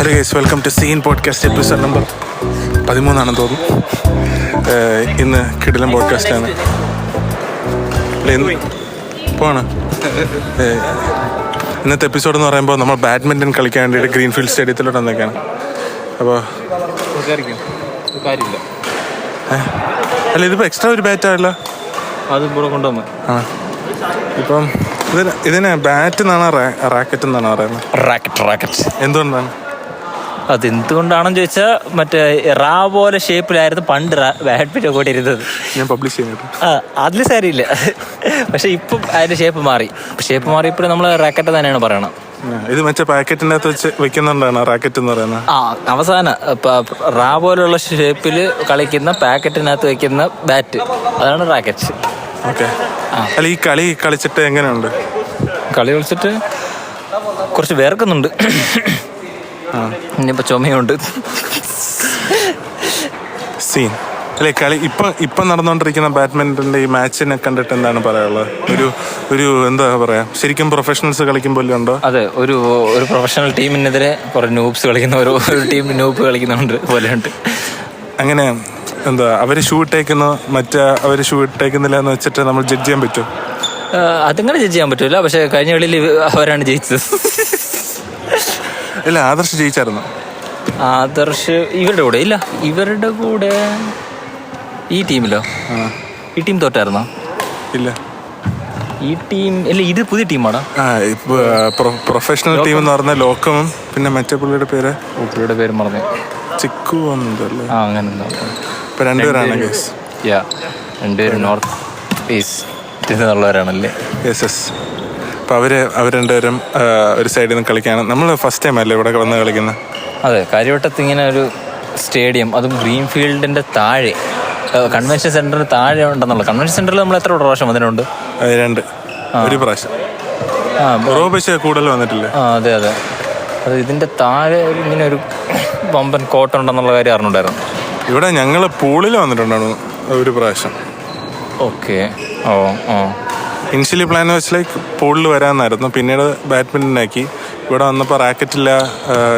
Hello guys, welcome to scene podcast episode number 13 തോന്നുന്നു. ഇന്ന് കിടിലം പോഡ്കാസ്റ്റാണ്. പോവാണ്. ഇന്നത്തെ എപ്പിസോഡ് എന്ന് പറയുമ്പോൾ നമ്മൾ ബാഡ്മിൻ്റൺ കളിക്കാൻ വേണ്ടിയിട്ട് ഗ്രീൻഫീൽഡ് സ്റ്റേഡിയത്തിലോട്ട് വന്നേക്കാണ്. അപ്പോൾ അല്ല, ഇതിപ്പോൾ എക്സ്ട്രാ ഒരു ബാറ്റാണല്ലോ, അത് ഇവിടെ കൊണ്ടുവന്നു. ഇപ്പം ഇതിന് ബാറ്റ് എന്നാണോ റാക്കറ്റ് എന്നാണോ പറയുന്നത്? റാക്കറ്റ്. എന്തുകൊണ്ടാണ്? അതെന്തുകൊണ്ടാണെന്ന് ചോദിച്ചാൽ മറ്റേ റാ പോലെ ഷേപ്പിലായിരുന്നു പണ്ട് ബാഡ്മിൻ്റൺ ഒക്കെ ഇരുന്നത്. ഞാൻ പബ്ലിഷ് ചെയ്യുന്നുണ്ട്. അതിൽ സാരിയില്ല, പക്ഷെ ഇപ്പം അതിന്റെ ഷേപ്പ് മാറിയപ്പോൾ നമ്മൾ റാക്കറ്റ് തന്നെയാണ് പറയണം. ഇത് മറ്റേ പാക്കറ്റിൻ്റെ അകത്ത് വെച്ച് വെക്കുന്നുണ്ടാണ് റാക്കറ്റ് എന്ന് പറയുന്നത്. അവസാനം റാ പോലുള്ള ഷേപ്പിൽ കളിക്കുന്ന പാക്കറ്റിനകത്ത് വെക്കുന്ന ബാറ്റ്, അതാണ് റാക്കറ്റ്. ഓക്കെ. അല്ല, ഈ കളി കളിച്ചിട്ട് എങ്ങനെയുണ്ട്? കളി കളിച്ചിട്ട് കുറച്ച് വേർക്കുന്നുണ്ട്, ഇനിയിപ്പോൾ ചുമയുണ്ട്. സീൻ അല്ലേ? കളി ഇപ്പം നടന്നുകൊണ്ടിരിക്കുന്ന ബാഡ്മിൻ്റൻ്റെ ഈ മാച്ചിനെ കണ്ടിട്ട് എന്താണ് പറയാനുള്ളത്? ഒരു എന്താ പറയാ, ശരിക്കും പ്രൊഫഷണൽസ് കളിക്കുമ്പോൾ ഉണ്ടോ? അതെ, ഒരു പ്രൊഫഷണൽ ടീമിനെതിരെ കുറെ നൂബ്സ് കളിക്കുന്ന ഒരു ടീം നൂബ് കളിക്കുന്നുണ്ട് പോലെയുണ്ട്. അങ്ങനെ എന്താ, അവർ ഷൂ ഇട്ടേക്കുന്നു, അവർ ഷൂ ഇട്ടേക്കുന്നില്ല എന്ന് വെച്ചിട്ട് നമ്മൾ ജഡ്ജ് ചെയ്യാൻ പറ്റും? അതിങ്ങനെ ജഡ്ജ് ചെയ്യാൻ പറ്റൂല, പക്ഷെ കഴിഞ്ഞ കളിയിൽ അവരാണ് ജയിച്ചത്. ഇല്ല, ആദർശ് ജയിച്ചായിരുന്നു. ആദർശ് ഇവരുടെ കൂടെ ഈ ടീമിലോ? ഈ ടീം തോറ്റായിരുന്നോ? ഇല്ല, ഈ ടീം ഇല്ല, ഇത് പുതിയ ടീമാണോ? പ്രൊഫഷണൽ ടീം എന്ന് പറഞ്ഞ ലോക്കമും പിന്നെ മറ്റേ പുള്ളിയുടെ പേര് മറന്നു, ചിക്കു വന്നതല്ലേ? അങ്ങനെ ഇപ്പൊ രണ്ടുപേരാണ് കേസ്. രണ്ടുപേരും നോർത്ത് ഈസ്റ്റ് ഉള്ളവരാണല്ലേ? യെസ്. അപ്പോൾ അവർ രണ്ടുപേരും ഒരു സൈഡിൽ നിന്ന് കളിക്കുകയാണ്. നമ്മൾ ഫസ്റ്റ് ടൈം അല്ലേ ഇവിടെ വന്ന് കളിക്കുന്നത്? അതെ, കാര്യവട്ടത്ത് ഇങ്ങനെ ഒരു സ്റ്റേഡിയം, അതും ഗ്രീൻഫീൽഡിന്റെ താഴെ, കൺവെൻഷൻ സെന്ററിന് താഴെ ഉണ്ടെന്നുള്ള. കൺവെൻഷൻ സെന്ററിൽ നമ്മൾ എത്ര പ്രാവശ്യം വന്നിട്ടുണ്ട്? ഒരു പ്രാവശ്യം. കൂടുതൽ വന്നിട്ടില്ലേ? അതെ. അത് ഇതിന്റെ താഴെ ഇങ്ങനെ ഒരു വമ്പൻ കോട്ടുണ്ടെന്നുള്ള കാര്യം അറിഞ്ഞിട്ടുണ്ടായിരുന്നു. ഇവിടെ ഞങ്ങൾ പൂളിൽ വന്നിട്ടുണ്ടായിരുന്നു ഒരു പ്രാവശ്യം. ഓക്കെ. ഇനിഷ്യലി പ്ലാൻ വെച്ച് ലൈക്ക് പൂളിൽ വരാമെന്നായിരുന്നു. പിന്നീട് ബാഡ്മിൻ്റനാക്കി. ഇവിടെ വന്നപ്പോൾ റാക്കറ്റില്ല,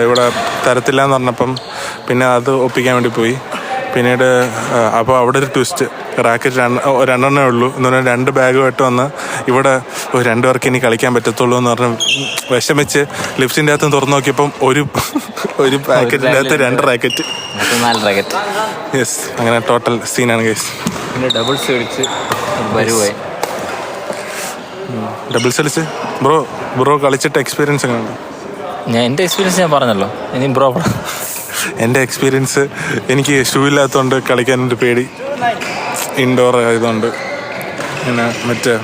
ഇവിടെ തരത്തില്ല എന്ന് പറഞ്ഞപ്പം പിന്നെ അത് ഒപ്പിക്കാൻ വേണ്ടി പോയി. പിന്നീട് അപ്പോൾ അവിടെ ഒരു ട്വിസ്റ്റ്, റാക്കറ്റ് രണ്ടെണ്ണേ ഉള്ളൂ എന്ന് പറഞ്ഞാൽ 2 ബാഗുമായിട്ട് വന്ന് ഇവിടെ 2 പേർക്ക് ഇനി കളിക്കാൻ പറ്റത്തുള്ളൂ എന്ന് പറഞ്ഞ് വിഷമിച്ച് ലിഫ്റ്റിൻ്റെ അകത്ത് തുറന്നു നോക്കിയപ്പം ഒരു പാക്കറ്റിൻ്റെ അകത്ത് 2 റാക്കറ്റ്. യെസ്, അങ്ങനെ ടോട്ടൽ സീനാണ് കേസ്. പിന്നെ ഡബിൾസ് കളിച്ച് ബ്രോ കളിച്ചിട്ട് എക്സ്പീരിയൻസ് എങ്ങനെയുണ്ട്? എൻ്റെ എക്സ്പീരിയൻസ് ഞാൻ പറഞ്ഞല്ലോ, ഇനി ബ്രോ. എൻ്റെ എക്സ്പീരിയൻസ്, എനിക്ക് ഷൂ ഇല്ലാത്തതുകൊണ്ട് കളിക്കാൻ ഒരു പേടി, ഇൻഡോർ ആയതുകൊണ്ട്. പിന്നെ മറ്റേ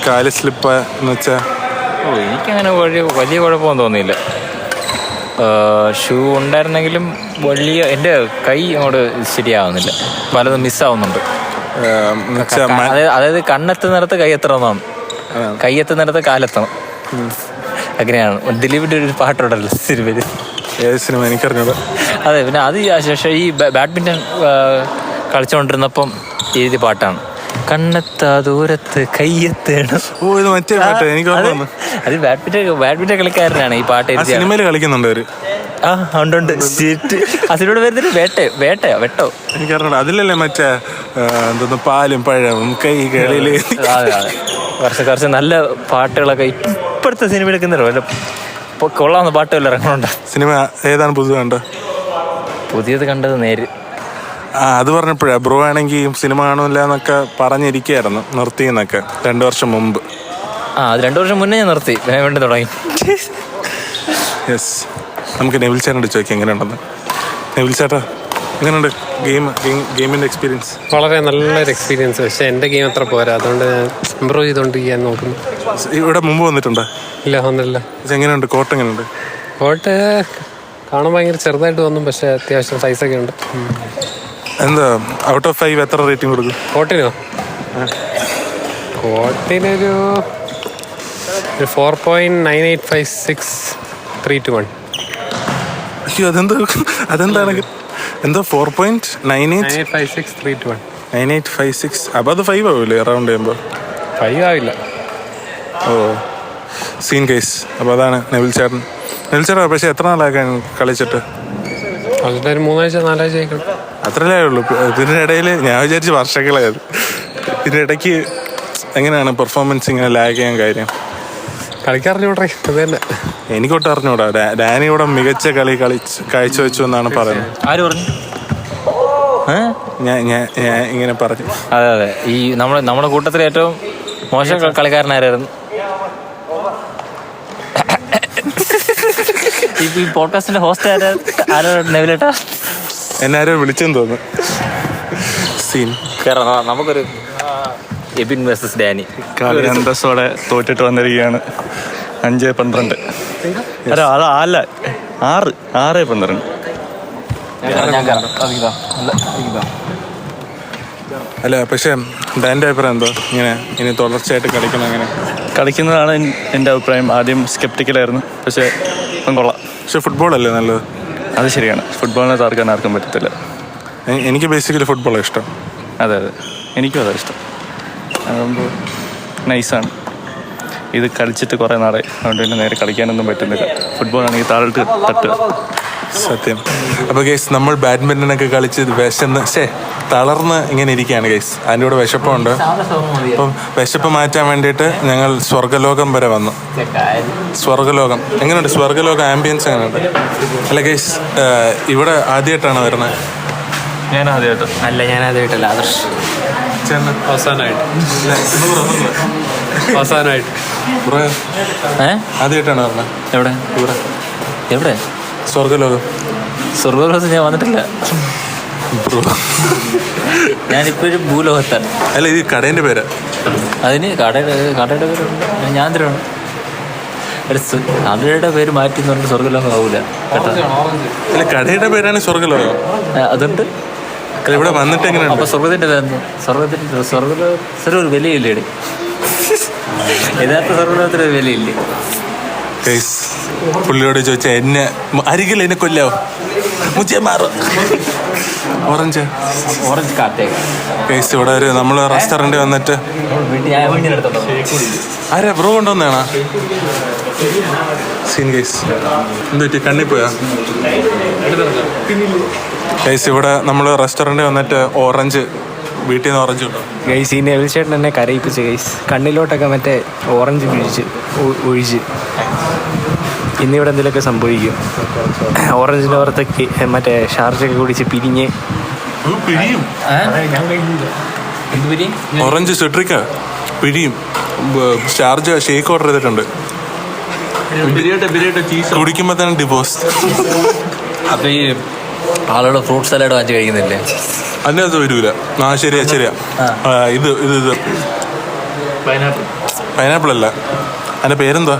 കാല് സ്ലിപ്പ് എന്ന് വെച്ചാൽ എനിക്കങ്ങനെ വലിയ കുഴപ്പമൊന്നും തോന്നിയില്ല. ഷൂ ഉണ്ടായിരുന്നെങ്കിലും എൻ്റെ കൈ അങ്ങോട്ട് ശരിയാവുന്നില്ല, പലതും മിസ്സാവുന്നുണ്ട്. അതായത് കണ്ണെത്തുന്നിടത്ത് കൈ എത്തണമെന്നാണ്, കൈ എത്തുന്നിടത്ത് കാലെത്തണം, അങ്ങനെയാണ്. ദിലീപിൻ്റെ ഒരു പാട്ടുണ്ടല്ലോ സിനിമയിൽ. ഏത് സിനിമ എനിക്കറിഞ്ഞത്? അതെ. പിന്നെ അത് ശേഷം ഈ ബാഡ്മിൻ്റൺ കളിച്ചുകൊണ്ടിരുന്നപ്പം എഴുതിയ പാട്ടാണ്, കണ്ണെത്താ ദൂരത്ത് കയ്യെത്തേണം. ഇത് മറ്റേ പാട്ട് എനിക്ക് അത് ബാഡ്മിൻ്റൺ കളിക്കാരനാണ് ഈ പാട്ട് എഴുതിയ. സിനിമയിൽ കളിക്കുന്നുണ്ട് അവര്. ഉണ്ട്. അതിലൂടെ വരുന്നൊരു വെട്ടോ എനിക്കറിഞ്ഞ അതിലല്ലേ മറ്റേ എന്തോന്ന് പാലും പഴവും കൈകളിൽ. കുറച്ച് നല്ല പാട്ടുകളൊക്കെ ഇപ്പോഴത്തെ സിനിമ എടുക്കുന്നുണ്ടോ? കൊള്ളാവുന്ന പാട്ടുകൾ ഇറങ്ങുന്നുണ്ട്. സിനിമ ഏതാണ് പുതിയത് കണ്ടത് നേര്? അത് പറഞ്ഞപ്പോഴാ ബ്രോ ആണെങ്കിൽ സിനിമ കാണില്ല എന്നൊക്കെ പറഞ്ഞിരിക്കുകയായിരുന്നു, നിർത്തിയെന്നൊക്കെ 2 വർഷം മുമ്പ്. അത് 2 വർഷം മുന്നേ ഞാൻ നിർത്തി, വേണ്ടി തുടങ്ങി. യെസ്, നമുക്ക് നെവിൽ ചേട്ടനോട് ചോദിക്കാം എങ്ങനെയുണ്ടെന്ന്. നെവിൽ ചേട്ടാ, എങ്ങനെയുണ്ട് ഗെയിമിൻ്റെ എക്സ്പീരിയൻസ്? വളരെ നല്ലൊരു എക്സ്പീരിയൻസ്, പക്ഷേ എൻ്റെ ഗെയിം അത്ര പോരാ, അതുകൊണ്ട് ഇമ്പ്രൂവ് ചെയ്തുകൊണ്ടിരിക്കാൻ നോക്കുന്നു. ഇവിടെ മുമ്പ് വന്നിട്ടുണ്ടോ? ഇല്ല, വന്നില്ല. എങ്ങനെയുണ്ട് കോട്ട്? എങ്ങനെയുണ്ട് കോട്ട്? കാണാൻ ഭയങ്കര ചെറുതായിട്ട് തോന്നും, പക്ഷേ അത്യാവശ്യം സൈസൊക്കെ ഉണ്ട്. എന്താ ഔട്ട് ഓഫ് 5 എത്ര റേറ്റിംഗ് കൊടുക്കും കോട്ടിനോ? കോട്ടിനൊരു 4.9856 അയ്യോ, അതെന്താണ് എന്തോ 4.9856 9856. അപ്പോൾ അത് 5 ആവില്ലേ അറൗണ്ട് ചെയ്യുമ്പോൾ? 5 ആവില്ല. ഓ, സീൻ കേസ്. അപ്പോൾ അതാണ് നെവിൽ ചേട്ടൻ. നെൽസടാ പക്ഷെ എത്ര നാളാക്കാൻ കളിച്ചിട്ട്? അതിൻ്റെ ഒരു 3-4 ആഴ്ച ആയിക്കോട്ടെ. അത്രയല്ലേ ഉള്ളൂ. ഇതിൻ്റെ ഇടയിൽ ഞാൻ വിചാരിച്ച് വർഷങ്ങളായത്. ഇതിൻ്റെ ഇടയ്ക്ക് എങ്ങനെയാണ് പെർഫോമൻസ് ഇങ്ങനെ ലാഗ് ചെയ്യാൻ കാര്യം? കളിക്കാറിഞ്ഞൂട്ടെ അത് തന്നെ. എനിക്കൊട്ട് അറിഞ്ഞൂടാ. ഡാനി ഇവിടെ മികച്ച കളി കാഴ്ചവെച്ചു എന്നാണ് പറയുന്നത്. ആര് പറഞ്ഞു? ഞാൻ ഇങ്ങനെ പറഞ്ഞു. അതെ അതെ, ഈ നമ്മുടെ കൂട്ടത്തിൽ ഏറ്റവും മോശം കളിക്കാരനായിരുന്നു. ഈ പോഡ്കാസ്റ്റിന്റെ ഹോസ്റ്റ് ആരോ നെവിലേട്ടാ എന്നെ ആരോ വിളിച്ചെന്ന് തോന്നുന്നു. സീൻ കാരണം നമുക്കൊരു എബിൻ വേഴ്സസ് ഡാനി കളി അന്തസ്സോടെ തോറ്റിട്ട് വന്നിരിക്കുകയാണ്. 5-12 അല്ല അത് 6-12. അല്ല പക്ഷെ ഡാൻ്റെ അഭിപ്രായം എന്തോ ഇനി തുടർച്ചയായിട്ട് കളിക്കണം? അങ്ങനെ കളിക്കുന്നതാണ് എൻ്റെ അഭിപ്രായം. ആദ്യം സ്കെപ്റ്റിക്കലായിരുന്നു, പക്ഷേ ഇപ്പം കൊള്ളാം. പക്ഷെ ഫുട്ബോളല്ലേ നല്ലത്? അത് ശരിയാണ്, ഫുട്ബോളിനെ താർക്കാൻ ആർക്കും പറ്റത്തില്ല. എനിക്ക് ബേസിക്കലി ഫുട്ബോളാണ് ഇഷ്ടം. അതെ എനിക്കും അതാണ് ഇഷ്ടം. അതാകുമ്പോൾ നൈസാണ്. ഇത് കളിച്ചിട്ട് കുറേ നാളെ അതുകൊണ്ട് തന്നെ നേരെ കളിക്കാനൊന്നും പറ്റുന്നില്ല. ഫുട്ബോളാണെങ്കിൽ താഴോട്ട് തട്ടുക. സത്യം. അപ്പോൾ ഗൈസ് നമ്മൾ ബാഡ്മിൻ്റനൊക്കെ കളിച്ച് തളർന്ന് ഇങ്ങനെ ഇരിക്കുകയാണ് ഗൈസ്. അതിൻ്റെ കൂടെ വിശപ്പുണ്ട്. അപ്പം വിശപ്പ് മാറ്റാൻ വേണ്ടിയിട്ട് ഞങ്ങൾ സ്വർഗ്ഗലോകം വരെ വന്നു. സ്വർഗ്ഗലോകം എങ്ങനെയുണ്ട്? സ്വർഗ്ഗലോകം ആംബിയൻസ് എങ്ങനെയുണ്ട്? അല്ല ഗൈസ്, ഇവിടെ ആദ്യമായിട്ടാണ് വരുന്നത്? ഞാൻ ആദ്യമായിട്ടല്ല ആദർശ് അവസാനമായിട്ട് ആദ്യമായിട്ടാണ് പറഞ്ഞത്. എവിടെ എവിടെ? സ്വർഗ്ഗലോകം ഞാൻ വന്നിട്ടില്ല. ഞാനിപ്പോഴും ഭൂലോകത്താണ്. അല്ല, ഇത് കടേൻ്റെ പേരാ. അതിന് കടയുടെ പേരുണ്ട്. ഞാൻ തരാണ് കടയുടെ പേര് മാറ്റി എന്ന് പറഞ്ഞിട്ട് സ്വർഗ്ഗലോകം ആവൂല കേട്ടോ. അല്ല, കടയുടെ പേരാണ് സ്വർഗ്ഗലോകം. അതുണ്ട്. ഇവിടെ വന്നിട്ട് എങ്ങനെയാണ്? അപ്പൊ സ്വർഗത്തിന്റെ പേരെന്താ? സ്വർഗത്തിന് ഒരു വിലയില്ലേ? യഥാർത്ഥ സ്വർഗ്ഗലോകത്തിന് ഒരു വിലയില്ലേ? പുള്ളിയോട് ചോദിച്ചാൽ എന്നെ അരികിൽ എന്നെ കൊല്ലാവോ? Orange case. ഇവിടെ ഒരു നമ്മൾ റെസ്റ്റോറൻറ്റ് വന്നിട്ട് ആരാ ബ്രോ കൊണ്ടുവന്നാണോ സീൻ കേസ്? എന്തുപറ്റി? കണ്ണിപ്പോയാ കേസ്? ഇവിടെ നമ്മൾ റെസ്റ്റോറൻറ്റ് വന്നിട്ട് ഓറഞ്ച് വീട്ടിൽ നിന്ന് ഓറഞ്ച് കിട്ടും ഗൈസ്. ഈ നെവിൽചേട്ടൻ എന്നെ കരയിപ്പിച്ച് ഗൈസ്. കണ്ണിലോട്ടൊക്കെ മറ്റേ ഓറഞ്ച് ഒഴിച്ച് ഇന്നിവിടെ എന്തെങ്കിലുമൊക്കെ സംഭവിക്കും. ഓറഞ്ചിൻ്റെ പുറത്തേക്ക് മറ്റേ ഷാർജൊക്കെ കുടിച്ച് പിരിഞ്ഞ് ഓറഞ്ച് സിട്രിക്ക പിഴിയും. ഷാർജ ഷേക്ക് ഓർഡർ ചെയ്തിട്ടുണ്ട്. കുടിക്കുമ്പോൾ തന്നെ ഡിവോഴ്സ്. അപ്പൊ ഈ ആളുകൾ ഫ്രൂട്ട് സലാഡ് വാങ്ങിച്ച് കഴിക്കുന്നില്ലേ? അതിനകത്ത് വരൂല. ശരിയാ. ഇത് പൈനാപ്പിൾ അല്ല, അതിൻ്റെ പേരെന്താ?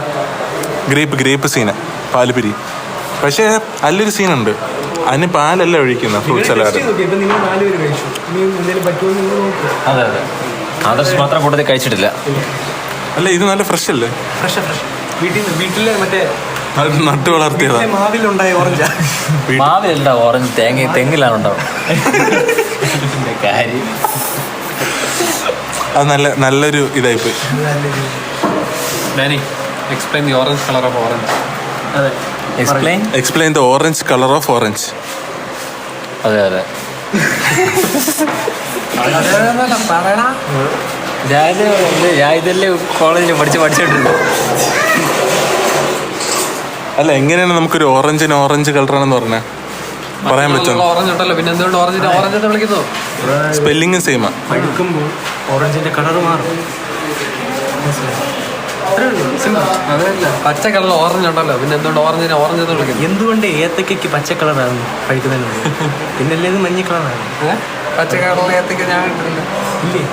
ഗ്രേപ്പ് സീന, പാൽപിരി. പക്ഷേ അതിലൊരു സീനുണ്ട്, അതിന് പാലല്ല ഒഴിക്കുന്ന ഫ്രൂട്ട് സലാഡ്. അതെ ആദർശ് മാത്രം കൂട്ടത്തിൽ കഴിച്ചിട്ടില്ല. അല്ല, ഇത് നല്ല ഫ്രഷ് അല്ലേ? വീട്ടിലെ മറ്റേ നട്ട് വളർത്തിയതാ. മാവിലുണ്ടായ ഓറഞ്ചാ. മാവിലല്ല ഓറഞ്ച്, തെങ്ങിലാണ് ഉണ്ടാവും. കാര്യം അത് നല്ലൊരു ഇതായിപ്പോയി. Explain the orange color of orange. Explain the orange color of orange. അതെ ഞാൻ ഇതല്ലേ കോളേജിൽ പഠിച്ചോണ്ടിരുന്നു. അല്ല, എങ്ങനെയാണ് നമുക്കൊരു ഓറഞ്ച് കളറാണെന്ന് പറഞ്ഞാൽ പറയാൻ പറ്റുമോ? ഓറഞ്ച് ഉണ്ടല്ലോ, പിന്നെ എന്തുകൊണ്ട് ഓറഞ്ചിനെ ഓറഞ്ച് എന്ന് വിളിക്കുന്നു? സ്പെല്ലിങ്ങും സെയിമാ. പഴുക്കുമ്പോൾ ഓറഞ്ചിന്റെ കളർ മാറും. അതല്ല, പച്ച കളർ ഓറഞ്ച് ഉണ്ടല്ലോ, പിന്നെ എന്തുകൊണ്ട് ഓറഞ്ചിനെ ഓറഞ്ച് എന്ന് വിളിക്കുന്നു? എന്തുകൊണ്ട് ഏത്തക്കയ്ക്ക് പച്ച കളറാണ് പഴുക്കുന്നതിന്? പിന്നല്ലേ ഇത് മഞ്ഞ കളറാണ്. പച്ച കളർ ഏത്തക്ക ഞാൻ കണ്ടിട്ടില്ല.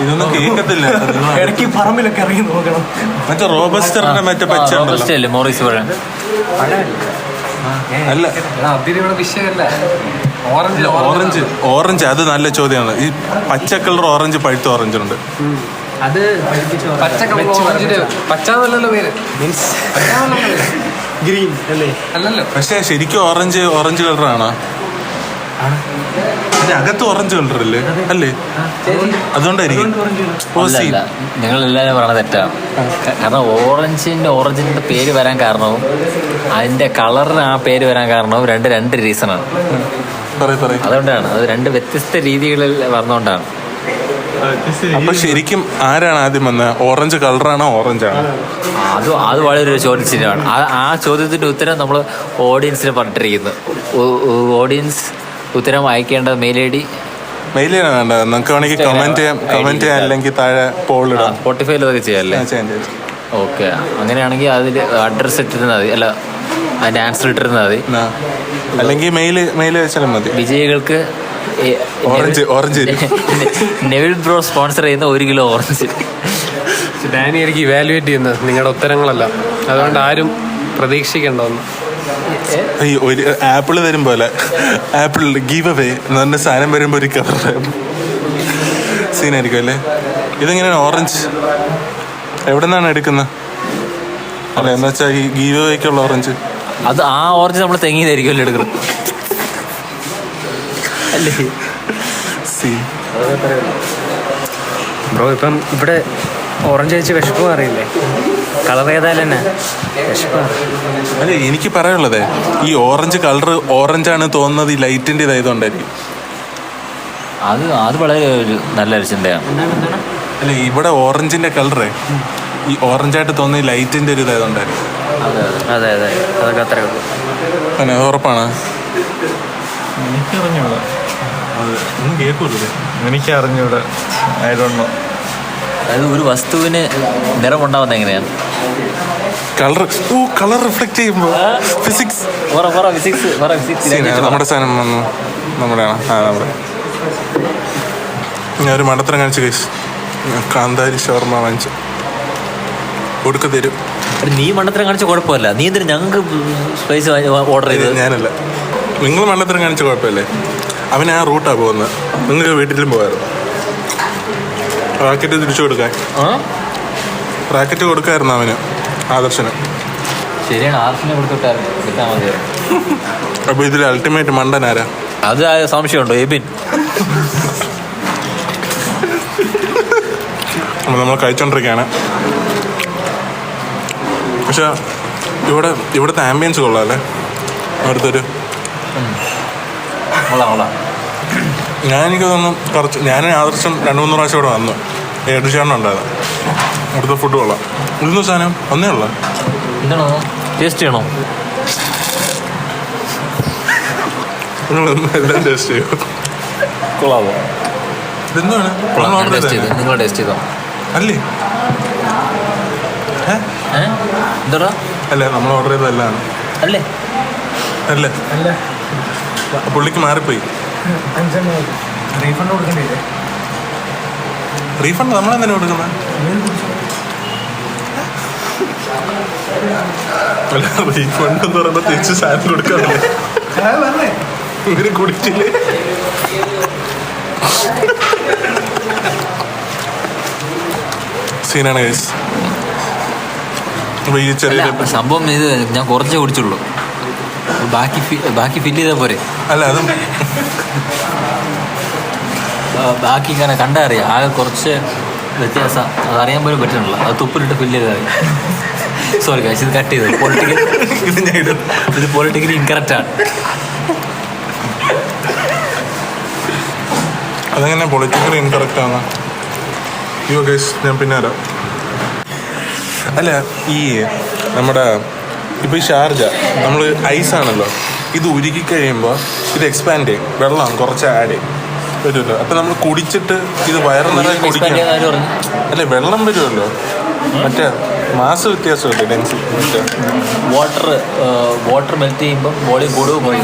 ഇതൊന്നും കേൾക്കത്തില്ല. ഇടയ്ക്ക് പറമ്പിലൊക്കെ ഇറങ്ങി നോക്കണം. മറ്റേ റോബസ്റ്ററിന്റെ മറ്റേ പച്ച ഉണ്ടല്ലോ. മോറിസ് പഴം അല്ല, അതിന് ഇവിടെ വിഷയമല്ല. ഓറഞ്ച് അത് നല്ല ചോദ്യമാണ്. ഈ പച്ച കളർ ഓറഞ്ച്, പഴുത്ത ഓറഞ്ച് ഉണ്ട്. അത് പച്ച കളർ ഓറഞ്ചിന് പച്ചാന്നല്ലോ പേര്, മീൻസ് ഗ്രീൻ അല്ലേ? അല്ലല്ലോ. പക്ഷേ ശരിക്കും ഓറഞ്ച് കളറാണോ? അതിന്റെ അകത്ത് ഓറഞ്ച് കളർ അല്ലേ അല്ലേ? അതുകൊണ്ടായിരിക്കും. അല്ല നിങ്ങൾ എല്ലാവരും പറയണത് തെറ്റാണ്. കാരണം ഓറഞ്ചിന്റെ പേര് വരാൻ കാരണവും അതിന്റെ കളറിന് ആ പേര് വരാൻ കാരണവും രണ്ട് റീസണാണ്. അതുകൊണ്ടാണ് അത് രണ്ട് വ്യത്യസ്ത രീതികളിൽ വന്നുകൊണ്ടാണ്. അപ്പൊ ശരിക്കും ആരാണ് ആദ്യം വന്നത്? ഓറഞ്ച് കളറാണോ ഓറഞ്ചാണോ? അത് വളരെ ഒരു ചോദ്യചിഹ്നമാണ്. ആ ചോദ്യത്തിന്റെ ഉത്തരം നമ്മൾ ഓഡിയൻസിന് പറഞ്ഞിട്ടിരിക്കുന്നു. ഓഡിയൻസ് ഉത്തരം അയക്കേണ്ടത് മെയിൽ ഐ ഡി മെയിലാണ് വേണ്ടത്. നമുക്ക് വേണമെങ്കിൽ കമന്റ് ചെയ്യാം അല്ലെങ്കിൽ താഴെ പോളിടാം. സ്പോട്ടിഫൈയിൽ അതൊക്കെ ചെയ്യാമല്ലേ? ഓക്കെ, അങ്ങനെയാണെങ്കിൽ അതിൽ അഡ്രസ്സ് ഇട്ടിരുന്നാൽ മതി. അല്ല, അതിൻ്റെ ആൻസർ ഇട്ടിരുന്നാൽ മതി. അല്ലെങ്കിൽ മെയിൽ വെച്ചാലും മതി. വിജയികൾക്ക് ഓറഞ്ച് നെവിൽ ബ്രോ സ്പോൺസർ ചെയ്യുന്ന 1 കിലോ ഓറഞ്ച്. ഡാനി എനിക്ക് ഇവാലുവേറ്റ് ചെയ്യുന്നത് നിങ്ങളുടെ ഉത്തരങ്ങളല്ല, അതുകൊണ്ട് ആരും പ്രതീക്ഷിക്കേണ്ടതൊന്നും. ഈ ഒരു ആപ്പിൾ തരും പോലെ ആപ്പിൾ ഗീവ് അവേ എന്ന് പറഞ്ഞ സാധനം വരുമ്പോൾ ഒരു കവർ സീനായിരിക്കും അല്ലേ? ഇതെങ്ങനെയാണ് ഓറഞ്ച് എവിടെ നിന്നാണ് എടുക്കുന്നത്? അല്ല എന്ന് വെച്ചാൽ ഈ ഗീവ് അവേക്കുള്ള ഓറഞ്ച് അത് ആ ഓറഞ്ച് നമ്മൾ തെങ്ങിയതായിരിക്കുമല്ലോ എടുക്കുന്നത് അല്ലേ? ബ്രോ ഇപ്പം ഇവിടെ ഓറഞ്ച് കഴിച്ച് വിശപ്പ് അറിയില്ലേ? കളർ ഏതായാലും തന്നെ വിശപ്പ്. അല്ലേ, എനിക്ക് പറയാനുള്ളത് ഈ ഓറഞ്ച് കളർ ഓറഞ്ചാണ് തോന്നുന്നത് ഈ ലൈറ്റിൻ്റെ ഇതായതുകൊണ്ടായിരിക്കും. അത് വളരെ ഒരു നല്ലൊരു ചിന്തയാണ്. അല്ലേ, ഇവിടെ ഓറഞ്ചിൻ്റെ കളറ് ഈ ഓറഞ്ചായിട്ട് തോന്നുന്ന ഈ ലൈറ്റിൻ്റെ ഒരു ഇതായതുകൊണ്ടായിരിക്കും. അതെ അതൊക്കെ അത്രേ ഉള്ളൂ. അങ്ങനെ അത് ഉറപ്പാണ്. എനിക്കറിഞ്ഞൂടാ, ഒന്നും കേൾക്കൂല്ലേ? എനിക്കറിഞ്ഞൂടാ. I don't know. അതായത് ഒരു വസ്തുവിന് നിറമുണ്ടാവുന്നത് എങ്ങനെയാണ്? കളർ റിഫ്ലക്ട് ചെയ്യുമ്പോൾ ഫിസിക്സ് നമ്മുടെ സാധനം നമ്മുടെയാണ്. നമ്മുടെ ഞാനൊരു മണ്ടത്തരം കാണിച്ചു കഴിച്ചു. കാന്താരി ഷവർമ വാങ്ങിച്ചു കൊടുക്ക തരും. നീ മണ്ടത്തരം കാണിച്ച കുഴപ്പമില്ല. നീ എന്തിനും ഞങ്ങൾക്ക് സ്പൈസ് ഓർഡർ ചെയ്ത്? ഞാനല്ല, നിങ്ങൾ മണ്ടത്തരം കാണിച്ച കുഴപ്പമില്ലേ? അവൻ ആ റൂട്ടാണ് പോകുന്നത്. നിങ്ങൾക്ക് വീട്ടിലും പോകായിരുന്നു. റാക്കറ്റ് തിരിച്ചു കൊടുക്കാൻ റാക്കറ്റ് കൊടുക്കായിരുന്നു അവന്, ആദർശന്. ശരിയാണ്, ആർസിനെ കൊടുത്തിട്ടായിരുന്നു കിട്ടാൻ മതിയായിരുന്നു. അപ്പൊ ഇതിൽ അൾട്ടിമേറ്റ് മണ്ടനാരാ? അത് സംശയമുണ്ടോ? എബിൻ. അപ്പോൾ നമ്മൾ കഴിച്ചോണ്ടിരിക്കുകയാണ്. പക്ഷെ ഇവിടുത്തെ ആംബിയൻസ് കൊള്ളാമല്ലേ? അവിടുത്തെ എനിക്ക് തോന്നുന്നു കുറച്ച് ഞാൻ ആദർശം 2-3 പ്രാവശ്യം ഇവിടെ വന്നു. ഏടുചേട്ടനുണ്ടായത്. അവിടുത്തെ ഫുഡ് കൊള്ളാം. ഉള്ളുന്ന സാധനം ഒന്നേ ഉള്ളൂ. എന്താണോ ടേസ്റ്റ് ചെയ്യണോ? എല്ലാം ടേസ്റ്റ് ചെയ്യും. കൊള്ളാവോ? ഇതെന്താണ് നിങ്ങൾ ടേസ്റ്റ് ചെയ്തോ? അല്ലേ എന്താ? അല്ലേ, നമ്മൾ ഓർഡർ ചെയ്തതല്ലാണ്. അല്ലേ അല്ലേ പുള്ളിക്ക് മാറിപ്പോയി. റീഫണ്ട് കൊടുക്കണ്ടേ? റീഫണ്ട് നമ്മളെന്തിനാ കൊടുക്കുന്നത്? അല്ല, റീഫണ്ട് എന്ന് പറയുമ്പോൾ തിരിച്ച് സാധനം കൊടുക്കാറില്ലേ? ഇവര് കുടിച്ചില്ലേ? സീനാണ് ഗൈസ്. ഈ ചെറിയ സംഭവം ഇത് ഞാൻ കുറച്ചേ കുടിച്ചുള്ളൂ. ബാക്കി ഫില്ല് ചെയ്താൽ പോരെ? അല്ല, അതും ബാക്കി ഇങ്ങനെ കണ്ടറിയാം. ആകെ കുറച്ച് വ്യത്യാസം അതറിയാൻ പോലും പറ്റുന്നില്ല. അത് തുപ്പിലിട്ട് ഫില്ല് ചെയ്താൽ മതി. സോറി കാശ്, ഇത് കട്ട് ചെയ്തത് ഇത് പൊളിറ്റിക്കലി ഇൻകറക്റ്റാണ്. അതെങ്ങനെ പൊളിറ്റിക്കലി ഇൻകറക്റ്റ് ആണ്? അയ്യോ ഗൈസ്, ഞാൻ പിന്നെ വരാം. അല്ല, ഈ നമ്മുടെ ഇപ്പോൾ ഈ ഷാർജ നമ്മൾ ഐസാണല്ലോ, ഇത് ഉരുക്കി കഴിയുമ്പോൾ ഇത് എക്സ്പാൻഡ് ചെയ്യും. വെള്ളം കുറച്ച് ആഡ് ചെയ്യും വരുമല്ലോ. അപ്പം നമ്മൾ കുടിച്ചിട്ട് ഇത് വയറ് നിറയെ കുടിക്കാം. അല്ലേ, വെള്ളം വരുമല്ലോ. മറ്റേ മാസ് വ്യത്യാസമല്ലേ, ഡെൻസിറ്റി. വാട്ടർ മെൽറ്റ് ചെയ്യുമ്പോൾ വോളിയം കൂടുക പോയി.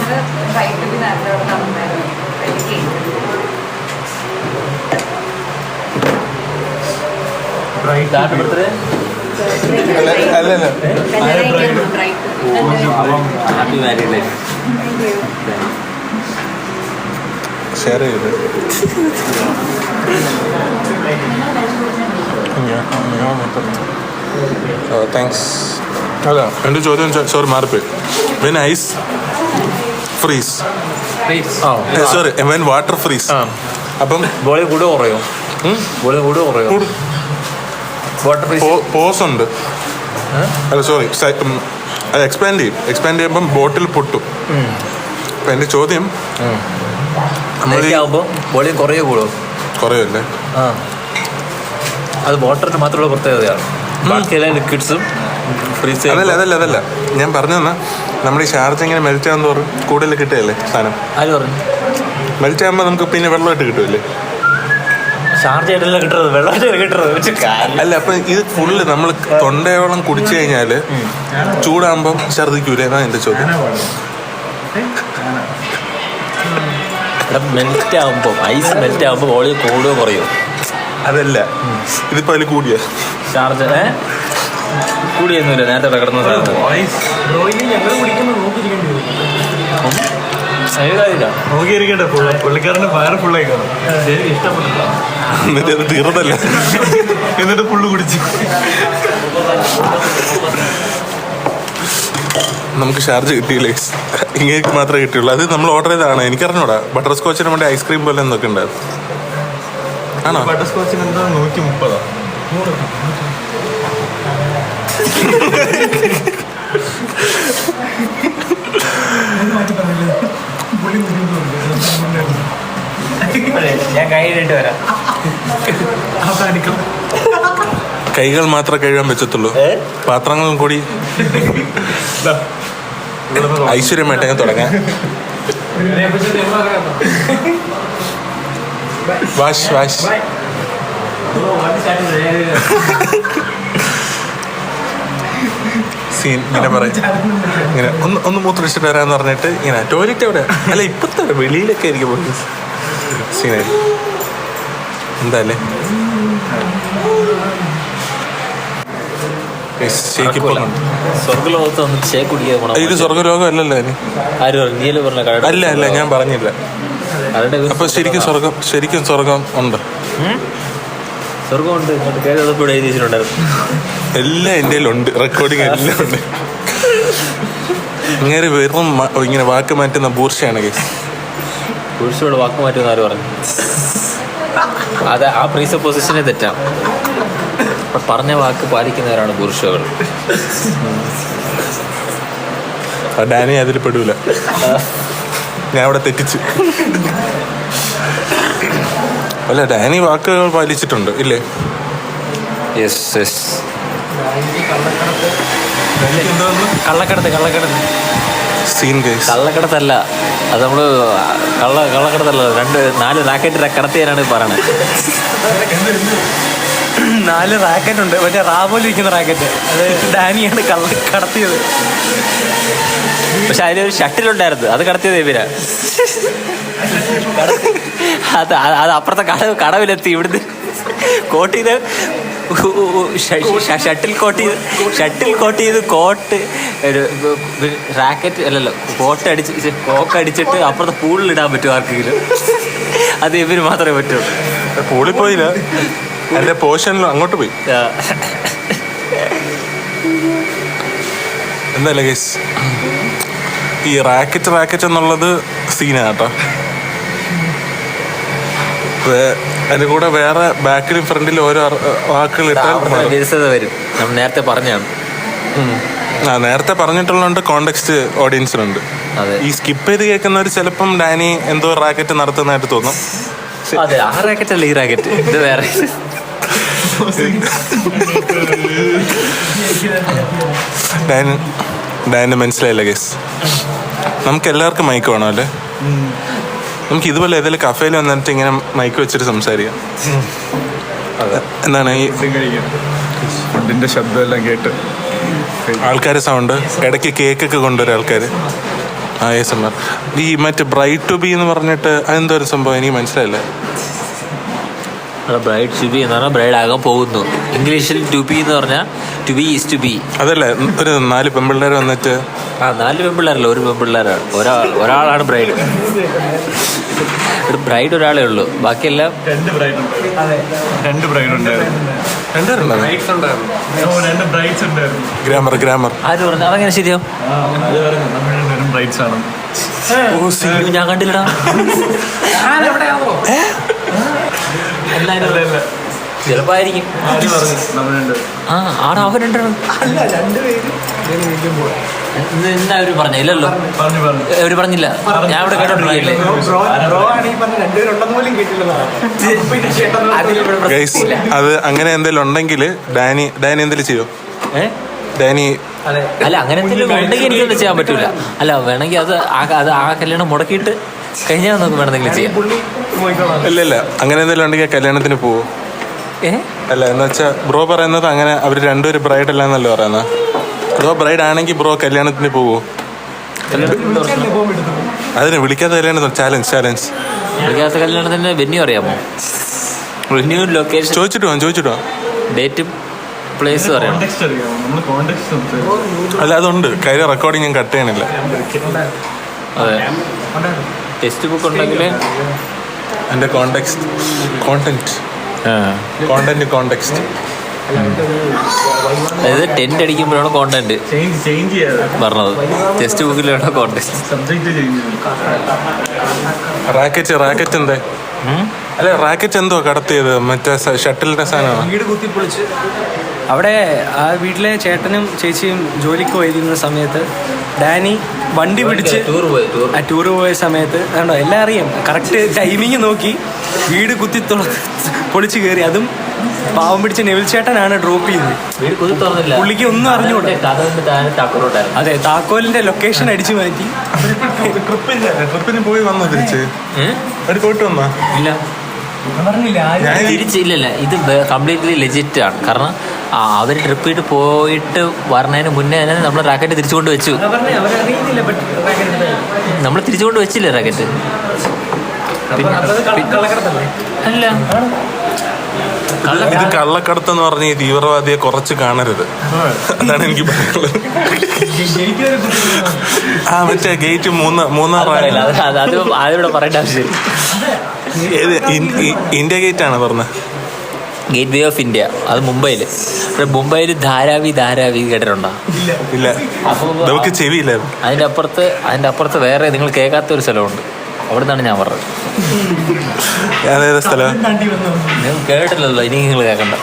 ഷെയർ ചെയ്ത് താങ്ക്സ്. അല്ല, എൻ്റെ ചോദ്യം സോറി മാറിപ്പോയി. When ice freeze. ആ സോറി, വെൻ വാട്ടർ ഫ്രീസ്. അപ്പം ബോളി കൂടെ കുറയോ? ബോളി കൂടെ കുറയോ? വാട്ടർ ഫ്രീസ് പോസ് ഉണ്ട്. അല്ല സോറി, അത് എക്സ്പാൻഡ് ചെയ്യുമ്പം ബോട്ടിൽ പൊട്ടും. അപ്പം എൻ്റെ ചോദ്യം, നമ്മൾ ആകുമ്പോൾ ബോളി കുറയോ കൂടോ? കുറയല്ലേ? ആ, അത് വാട്ടറിന് മാത്രമുള്ള പ്രത്യേകതയാണ്. ബാക്കിയെല്ലാ ലിക്വിഡ്സും ഫ്രീസ്. അതല്ല ഞാൻ പറഞ്ഞു തന്നാ, നമ്മുടെ ഈ ഷാർജ ഇങ്ങനെ മെൽറ്റ് ആകുന്ന തോറും കൂടുതൽ കിട്ടുകയല്ലേ സാധനം. ആര് പറഞ്ഞു? മെൽറ്റ് ആകുമ്പോൾ നമുക്ക് പിന്നെ വെള്ളമായിട്ട് കിട്ടുമല്ലേ? ഷാർജ ആയിട്ടല്ല കിട്ടുന്നത്, വെള്ളമായിട്ട് കിട്ടുന്നത്. അല്ല, അപ്പം ഇത് ഫുള്ള് നമ്മൾ തൊണ്ടയോളം കുടിച്ചു കഴിഞ്ഞാൽ ചൂടാകുമ്പം ഛർദ്ദിക്കൂലേ? എന്നാ എൻ്റെ ചോദ്യം. മെൽറ്റ് ആകുമ്പോൾ, ഐസ് മെൽറ്റ് ആകുമ്പോൾ ബോളി കൂടുകയോ കുറയോ? അതല്ല, ഇതിപ്പോൾ അതിൽ കൂടിയ ഷാർജ കൂടിയൊന്നുമില്ല. നേരത്തെ കിടന്ന സ്ഥലത്ത് നോക്കിയിരിക്കട്ടെ, പുള്ളിക്കാരൻ്റെ വയറ് ഫുള്ളായി കാണും. ഇഷ്ടപ്പെട്ടില്ല, എന്നിട്ട് അത് തീർന്നല്ല, എന്നിട്ട് ഫുള്ള് കുടിച്ചു. നമുക്ക് ഷാർജ കിട്ടിയില്ലേ? ഇങ്ങനെ മാത്രമേ കിട്ടിയുള്ളൂ. അത് നമ്മൾ ഓർഡർ ചെയ്തതാണ്. എനിക്കറിഞ്ഞൂടാ. ബട്ടർ സ്കോച്ചിന് വേണ്ടി ഐസ്ക്രീം പോലെ എന്തൊക്കെ ഉണ്ടായിരുന്നു. ആണോ? ബട്ടർ സ്കോച്ചിന് എന്താ 130? ഞാൻ കൈയിട്ട് വരാം. കൈകൾ മാത്രമേ കഴുകാൻ പറ്റത്തുള്ളൂ, പാത്രങ്ങളും കൂടി. ഐശ്വര്യമായിട്ടങ്ങ് തുടങ്ങാം. വാഷ് സീൻ ഇങ്ങനെ പറയും, ഇങ്ങനെ ഒന്ന് മൂത്രടിച്ചിട്ട് വരാന്ന് പറഞ്ഞിട്ട് ഇങ്ങനെ ടോയ്ലറ്റ് എവിടെ? അല്ല, ഇപ്പത്തെ വെളിയിലൊക്കെ ആയിരിക്കും പോയി സീനായി. എന്താല്ലേ സ്വർഗ്ഗലോകത്ത് വന്ന് ഷേക്ക് കുടിക്കാൻ. ഇത് സ്വർഗ്ഗലോകം അല്ലല്ലോ അതിന്. ആര് പറഞ്ഞു? പറഞ്ഞ അല്ല ഞാൻ പറഞ്ഞില്ല. അപ്പൊ ശരിക്കും സ്വർഗം ഉണ്ട്. സ്വർഗമുണ്ട്. ഇങ്ങോട്ട് കയറി അതപ്പോഴും എഴുതി വെച്ചിട്ടുണ്ടായിരുന്നു. എല്ലാം എൻ്റെ ഉണ്ട്, റെക്കോർഡിങ് എല്ലാം ഉണ്ട്. ഇങ്ങനെ വെറും ഇങ്ങനെ വാക്ക് മാറ്റുന്ന ബൂർഷയാണ് കേസ്. പുരുഷോട് വാക്ക് മാറ്റുമെന്ന് ആര് പറഞ്ഞു? അത് ആ പ്രീസപ്പോസിഷനെ തെറ്റാണ്. പറഞ്ഞ വാക്ക് പാലിക്കുന്നവരാണ് പുരുഷകൾ. ഡാനി അതിൽ പെടൂല. ഞാൻ അവിടെ തെറ്റിച്ചു. അല്ല, ഡാനി വാക്കുകൾ പാലിച്ചിട്ടുണ്ട് ഇല്ലേ? Scene case. കള്ളക്കടത്തല്ല അത്, നമ്മള് കള്ളക്കടത്തല്ല. 4 റാക്കറ്റ് കടത്തിയാനാണ് പറയണത്. 4 റാക്കറ്റ് ഉണ്ട്. മറ്റേ റാബോയിൽ ഇരിക്കുന്ന റാക്കറ്റ്, അത് ഡാനിയാണ് കടത്തിയത്. പക്ഷെ അതിലൊരു ഷട്ടിലുണ്ടായിരുന്നു, അത് കടത്തിയത് ഇവരാ. അത് അപ്പുറത്തെ കടവിലെത്തി. ഇവിടുന്ന് കോട്ട് ചെയ്ത് ഷട്ടിൽ കോട്ട് ചെയ്ത് കോട്ട് റാക്കറ്റ് അല്ലല്ലോ, കോക്ക് അടിച്ചിട്ട് അപ്പുറത്തെ പൂളിലിടാൻ പറ്റും ആർക്കെങ്കിലും. അത് ഇവര് മാത്രമേ പറ്റുള്ളൂ. പൂളിൽ പോയില്ല, എൻ്റെ പോർഷനിലും അങ്ങോട്ട് പോയി. എന്തായാലും കേസ്, ഈ റാക്കറ്റ് എന്നുള്ളത് സീനാണ് കേട്ടോ. അതിൻ്റെ കൂടെ വേറെ ബാക്കിലും ഫ്രണ്ടിലും ഓരോ വാക്കുകൾ ഇട്ടാൽ വരും. നമ്മൾ നേരത്തെ പറഞ്ഞാണ്. നേരത്തെ പറഞ്ഞിട്ടുള്ളതുകൊണ്ട് കോണ്ടെക്സ്റ്റ് ഓഡിയൻസിനുണ്ട്. ഈ സ്കിപ്പ് ചെയ്ത് കേൾക്കുന്നവർ ചിലപ്പം ഡാനി എന്തോ റാക്കറ്റ് നടത്തുന്നതായിട്ട് തോന്നും. അതെ, ആ റാക്കറ്റ് അല്ല ഈ റാക്കറ്റ്, ഇത് വേറെ. ഡാനി മനസ്സിലായില്ല കേസ്. നമുക്ക് എല്ലാവർക്കും മൈക്ക് വേണം അല്ലേ? നമുക്ക് ഇതുപോലെ ഏതെങ്കിലും കഫേയിൽ വന്നിട്ട് ഇങ്ങനെ മൈക്ക് വെച്ചിട്ട് സംസാരിക്കാം. എന്താണ് ഈ ഫുഡിന്റെ ശബ്ദം എല്ലാം കേട്ട് ആൾക്കാരെ സൗണ്ട്, ഇടയ്ക്ക് കേക്കൊക്കെ കൊണ്ടുവരും ആൾക്കാർ. ASMR. ഈ മറ്റേ ബ്രൈഡ് ടു ബി എന്ന് പറഞ്ഞിട്ട് അതെന്തോ ഒരു സംഭവം, എനിക്ക് മനസ്സിലായില്ല. ബ്രൈഡ് ടു ബി എന്ന് പറഞ്ഞാൽ ബ്രൈഡ് ആകാൻ പോകുന്നു. ഇംഗ്ലീഷിൽ ടു ബി എന്ന് പറഞ്ഞാൽ to be is to be. അതല്ല, ഒരു 4 പെൺപിള്ളേർ വന്നിട്ട് 4 പെൺപിള്ളേരല്ല, ഒരു പെൺപിള്ളേരാണ്. ഒരാളാണ് ബ്രൈഡ്. ബ്രൈഡ് ഒരാളേ ഉള്ളൂ, ബാക്കിയെല്ലാം 2 ബ്രൈഡ് ഉണ്ടായിരുന്നു. ഗ്രാമർ ആര് പറഞ്ഞു? അതങ്ങനെ ശരിയാവും. ബ്രൈഡ്സ് ആണ്. ഞാൻ കണ്ടില്ലടാ. എല്ലാരും ചിലപ്പോ ആയിരിക്കും. ആ ആടാ അവരുണ്ട്. എന്താ അവര് പറഞ്ഞ? ഇല്ലല്ലോ, അവര് പറഞ്ഞില്ല. ഞാൻ ഇവിടെ കേട്ടോണ്ടിരിക്കല്ലേ. ഗൈസ് അത് അങ്ങനെ എന്തെങ്കിലും ഉണ്ടെങ്കിൽ ഡാനി എന്തെങ്കിലും ചെയ്യോ? ഡാനി അല്ല അങ്ങനെ എന്തെങ്കിലും ഉണ്ടെങ്കിൽ എനിക്കൊന്നും ചെയ്യാൻ പറ്റൂല. അല്ല വേണമെങ്കിൽ അത് ആ കല്യാണം മുടക്കിയിട്ട് കഴിഞ്ഞാൽ നമുക്ക് വേണമെന്തെങ്കിലും ചെയ്യാം. ഇല്ല അങ്ങനെ എന്തെങ്കിലും ഉണ്ടെങ്കിൽ കല്യാണത്തിന് പോവോ? അല്ല എന്ന് വെച്ചാൽ ബ്രോ പറയുന്നത് അങ്ങനെ അവർ രണ്ടുപേരും ബ്രൈഡ് അല്ല എന്നല്ലേ പറയുന്നത്. ബ്രോ ബ്രൈഡ് ആണെങ്കിൽ ബ്രോ കല്യാണത്തിന് പോവോ? അതിന് വിളിക്കാത്ത കല്യാണം ചാലഞ്ച് വിളിക്കാത്ത കല്യാണത്തിന് വെന്യൂ അറിയാമോ? വെന്യൂ ലൊക്കേഷൻ ചോദിച്ചിട്ടോ ഡേറ്റും പ്ലേസും അറിയാം. അല്ല അതുണ്ട്, കാര്യം റെക്കോർഡിങ് ഞാൻ കട്ട് ചെയ്യണില്ല. അതെ, ടെക്സ്റ്റ് ബുക്ക് ഉണ്ടെങ്കിൽ എൻ്റെ കോണ്ടെക്സ്റ്റ് അതായത് ടെന്റ് അടിക്കുമ്പോഴാണ് കോണ്ടന്റ് പറഞ്ഞത്. ടെക്സ്റ്റ് ബുക്കിലാണ് കോണ്ടന്റ്. റാക്കറ്റ് എന്താ? അല്ല റാക്കറ്റ് എന്തോ കടത്തിയത്? മറ്റേ ഷട്ടിലിന്റെ സാധനമാണ്. വീട് കുത്തിപ്പൊളിച്ച് അവിടെ ആ വീട്ടിലെ ചേട്ടനും ചേച്ചിയും ജോലിക്ക് പോയിരിക്കുന്ന സമയത്ത് ഡാനി വണ്ടി പിടിച്ച് ടൂറ് പോയ സമയത്ത് കണ്ടോ, എല്ലാം അറിയാം. കറക്റ്റ് ടൈമിങ് നോക്കി വീട് പൊളിച്ച് കയറി. അതും പാവം പിടിച്ച നെവിൽ ചേട്ടനാണ് ഡ്രോപ്പ് ചെയ്തത്. പുള്ളിക്ക് ഒന്നും അറിഞ്ഞൂടാ. അതെ, താക്കോലിന്റെ ലൊക്കേഷൻ അടിച്ചു മാറ്റി. ട്രിപ്പിന് പോയി വന്നോ തിരിച്ച്? പോയിട്ട് വന്നാ? ഇല്ല തിരിച്ചില്ലല്ല. ഇത് കംപ്ലീറ്റ്ലി ലെജിറ്റ് ആണ്. കാരണം അവർ ട്രിപ്പ് ചെയ്തിട്ട് പോയിട്ട് വരണതിന് മുന്നേ തന്നെ നമ്മൾ റാക്കറ്റ് തിരിച്ചുകൊണ്ട് വെച്ചു. നമ്മൾ തിരിച്ചുകൊണ്ട് വെച്ചില്ലേ റാക്കറ്റ്? അല്ല ഇത് കള്ളക്കടത്തെന്ന് പറഞ്ഞ ഈ തീവ്രവാദിയെ കുറച്ച് കാണരുത്, അതാണ് എനിക്ക് പറയാനുള്ളത്. മറ്റേ ഗേറ്റ് മൂന്നാർ അതിവിടെ പറയേണ്ട ആവശ്യമില്ല. ഏത് ഇന്ത്യ ഗേറ്റ് ആണ് പറഞ്ഞത്? ഗേറ്റ് വേ ഓഫ് ഇന്ത്യ, അത് മുംബൈയിൽ. മുംബൈയിൽ ധാരാവി കേട്ടിട്ടുണ്ടോ? ഇല്ല, നമുക്ക് ചെവിയില്ല. അതിൻ്റെ അപ്പുറത്ത് വേറെ നിങ്ങൾ കേൾക്കാത്തൊരു സ്ഥലമുണ്ട്. അവിടെ നിന്നാണ് ഞാൻ പറഞ്ഞത്. അതേതാ സ്ഥലം? നിങ്ങൾ കേട്ടില്ലല്ലോ, ഇനി നിങ്ങൾ കേൾക്കണ്ട.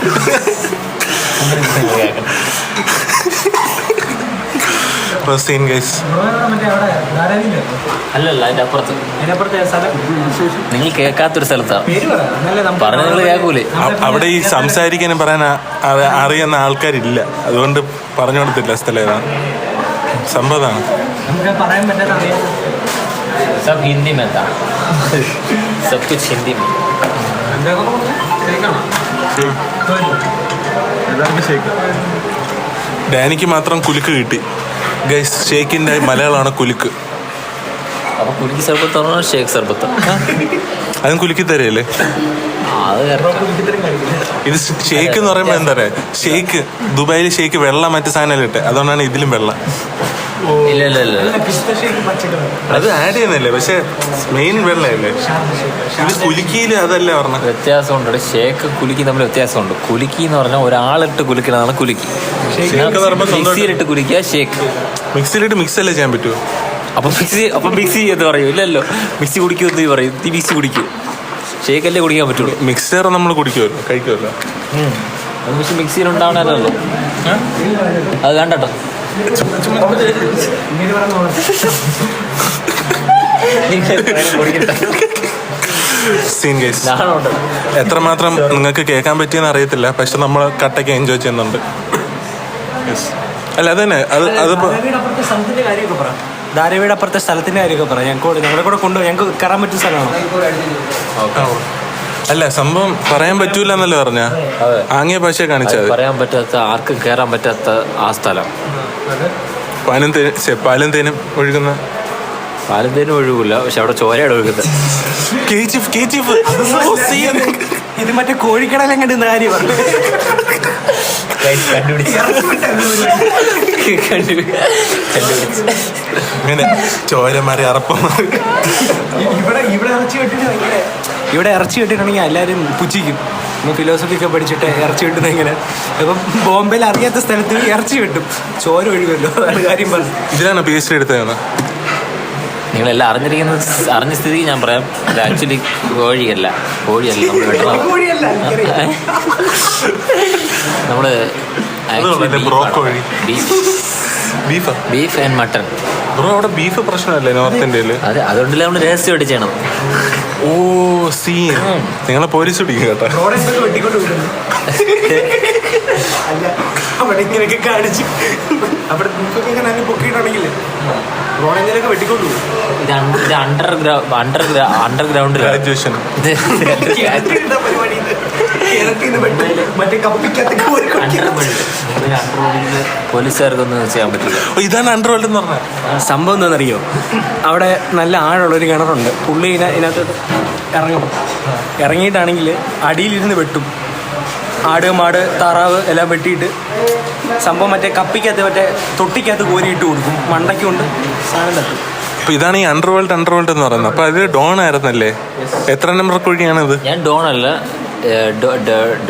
അല്ലല്ല, അതിന്റെ അപ്പുറത്ത് നിങ്ങൾ കേൾക്കാത്തൊരു സ്ഥലത്താണ് പറഞ്ഞ. നിങ്ങൾ കേൾക്കൂലേ? അവിടെ ഈ സംസാരിക്കാനും പറയാൻ അറിയുന്ന ആൾക്കാരില്ല, അതുകൊണ്ട് പറഞ്ഞു കൊടുത്തില്ല സ്ഥലം ഏതാണ് സംഭവമാണ്. सब हिंदी में था, सब कुछ हिंदी में. ഡാനിക്ക് മാത്രം കുലുക്ക് കിട്ടി ഗൈസ്. ഷേക്കിന്റെ മലയാളമാണ് കുലുക്ക്. അപ്പൊ കുലുക്കി സർബത്താണോ ഷേക്ക് സർബത്ത്? അതും കുലുക്കി തരല്ലേ? ഇത് ഷേക്ക് എന്ന് പറയുമ്പോ എന്താ പറയാ, ഷേക്ക് ദുബായിൽ ഷേക്ക് വെള്ളം മറ്റു സാധനം ഇട്ടെ, അതുകൊണ്ടാണ് ഇതിലും വെള്ളം. ഇല്ല അത് ആഡ് ചെയ്യുന്നല്ലേ, പക്ഷെ മെയിൻ വെള്ളമല്ലേ. ഇത് കുലുക്കിയില് അതല്ലേ പറഞ്ഞ വ്യത്യാസമുണ്ട്. ഷേക്ക് കുലുക്കി തമ്മിൽ വ്യത്യാസമുണ്ട്. കുലുക്കി എന്ന് പറഞ്ഞാൽ ഒരാളിട്ട് കുലുക്കുന്നതാണ് കുലുക്കി. മിക്സിയിലിട്ട് കുലുക്കുക ഷേക്ക്. മിക്സിയിലിട്ട് മിക്സ് അല്ലേ ചെയ്യാൻ പറ്റുമോ? അപ്പൊ മിക്സി എന്ന് പറയൂ? ഇല്ലല്ലോ, മിക്സി കുടിക്കുമെന്ന് പറയും. നീ മിക്സി കുടിക്കൂ, ഷേക്കല്ലേ കുടിക്കാൻ പറ്റുള്ളൂ. മിക്സർ നമ്മൾ കുടിക്കുമല്ലോ, കഴിക്കുമല്ലോ. അത് പക്ഷെ മിക്സിയിൽ ഉണ്ടാവണല്ലോ. അത് കണ്ടോ? എത്രമാത്രം നിങ്ങൾക്ക് കേൾക്കാൻ പറ്റിയെന്ന് അറിയത്തില്ല, പക്ഷെ നമ്മൾ കട്ടയ്ക്ക് എൻജോയ് ചെയ്യുന്നുണ്ട്. അല്ല അതന്നെ, അതിപ്പോ ധാരാവിയുടെ അപ്പുറത്തെ സ്ഥലത്തിന്റെ കാര്യമൊക്കെ പറയാം. ഞങ്ങളെ കൂടെ കൊണ്ടുപോയി ഞങ്ങൾക്ക് കയറാൻ പറ്റുന്ന സ്ഥലമാണ്. അല്ല സംഭവം പറയാൻ പറ്റൂല എന്നല്ലേ പറഞ്ഞ? ആംഗ്യ ഭാഷ കാണിച്ചത് പറയാൻ പറ്റാത്ത, ആർക്കും കയറാൻ പറ്റാത്ത ആ സ്ഥലം. പാലും തേനും ഒഴുകുന്ന. പാലും തേനും ഒഴുകില്ല, പക്ഷെ അവിടെ ചോരയുടെ ഒഴുകുന്നത്. ഇത് മറ്റേ കോഴിക്കടയിലും കണ്ടുന്ന കാര്യം പറഞ്ഞു. അങ്ങനെ ചോരമാറി അറപ്പമാറി. ഇവിടെ ഇറച്ചി കെട്ടിട്ടുണ്ടെങ്കിൽ എല്ലാവരും പുച്ഛിക്കും. ഫിലോസഫി ഒക്കെ പഠിച്ചിട്ട് ഇറച്ചി കിട്ടുന്നത് എങ്ങനെ. ഇപ്പം ബോംബെയിൽ അറിയാത്ത സ്ഥലത്ത് ഇറച്ചി കിട്ടും, ചോര ഒഴുകുമല്ലോ, അതാണ് കാര്യം പറഞ്ഞു. ഇതിലാണ് PhD എടുത്തതാണ്. നിങ്ങളെല്ലാം അറിഞ്ഞ സ്ഥിതിക്ക് ഞാൻ പറയാം. ഇത് ആക്ച്വലി കോഴിയല്ല നമ്മൾ ബ്രോക്കോഴി ബീഫ് ആൻഡ് മട്ടൺ. ബ്രോ അവിടെ ബീഫ് പ്രശ്നമല്ലേ നോർത്ത് ഇന്ത്യയിൽ? അതുകൊണ്ടല്ലേ നമ്മൾ രഹസ്യമായിട്ട് ചെയ്യണം. ഓ സീൻ, നിങ്ങളെ പോലീസ് പിടിക്കും കേട്ടോ. അവിടെ ഇങ്ങനെയൊക്കെ കാണിച്ച് അവിടെ ഇങ്ങനെ പൊക്കിയിട്ടുണ്ടെങ്കിലേ റോഡെങ്കിലൊക്കെ വെട്ടിക്കൊണ്ടു. ഇത് അണ്ടർഗ്രൗണ്ട് ഗ്രാജുവേഷൻ. പോലീസുകാർക്കൊന്നും ചെയ്യാൻ പറ്റില്ല. ഇതാണ് അണ്ടർവേൾഡ് എന്ന് പറഞ്ഞാൽ. സംഭവം എന്താണെന്നറിയോ, അവിടെ നല്ല ആഴമുള്ളൊരു കിണറുണ്ട്. പുള്ളി ഇതിനകത്ത് ഇറങ്ങിയിട്ടാണെങ്കിൽ അടിയിലിരുന്ന് വെട്ടും. ആട് മാട് താറാവ് എല്ലാം വെട്ടിയിട്ട് സംഭവം മറ്റേ കപ്പിക്കകത്ത് മറ്റേ തൊട്ടിക്കകത്ത് കോരിയിട്ട് കൊടുക്കും. മണ്ടയ്ക്ക് കൊണ്ട് സാധനം തട്ടും. അപ്പൊ ഇതാണ് ഈ അണ്ടർവേൾഡ് എന്ന് പറയുന്നത്. അപ്പൊ അത് ഡോൺ ആയിരുന്നല്ലേ? എത്ര നമ്പർ കുഴിയാണിത്? ഞാൻ ഡോൺ അല്ല,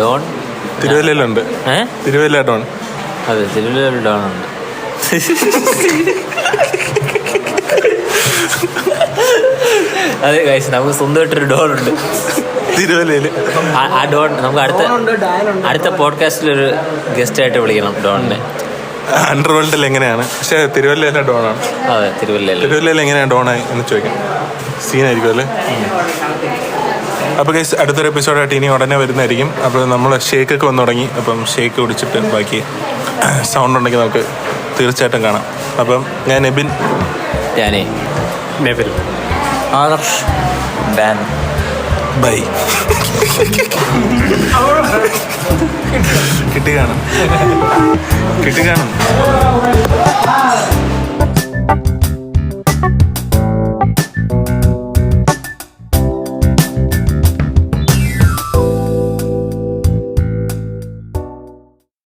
ഡോൺ തിരുവല്ലയിലുണ്ട്. തിരുവല്ല ഡോൺ. അതെ, തിരുവല്ലയിൽ ഡോൺ ഉണ്ട്. അതെ ഗൈസ്, നമുക്ക് സ്വന്തമായിട്ടൊരു ഡോൺ ഉണ്ട് തിരുവല്ലയില്. ആ ഡോൺ നമുക്ക് അടുത്ത പോഡ്കാസ്റ്റിൽ ഒരു ഗസ്റ്റ് ആയിട്ട് വിളിക്കണം ഡോണിനെ. അണ്ടർവേൾഡിൽ എങ്ങനെയാണ്? പക്ഷെ തിരുവല്ലയിലെ ഡോണാണ്. അതെ, തിരുവല്ലയിൽ എങ്ങനെയാണ് ഡോണായി എന്ന് ചോദിക്കാം. സീനായിരിക്കും അല്ലേ? അപ്പോൾ ഗൈസ്, അടുത്തൊരു എപ്പിസോഡായിട്ട് ഇനി ഉടനെ വരുന്നതായിരിക്കും. അപ്പോൾ നമ്മൾ ഷേക്കൊക്കെ വന്നു തുടങ്ങി. അപ്പം ഷേക്ക് കുടിച്ചിട്ട് ബാക്കി സൗണ്ട് ഉണ്ടെങ്കിൽ നമുക്ക് തീർച്ചയായിട്ടും കാണാം. അപ്പം ഞാൻ എബിൻ, ഞാനേ നെവിൽ, ആദർശ്, ഡാൻ, ബൈ. കിട്ടി കാണും.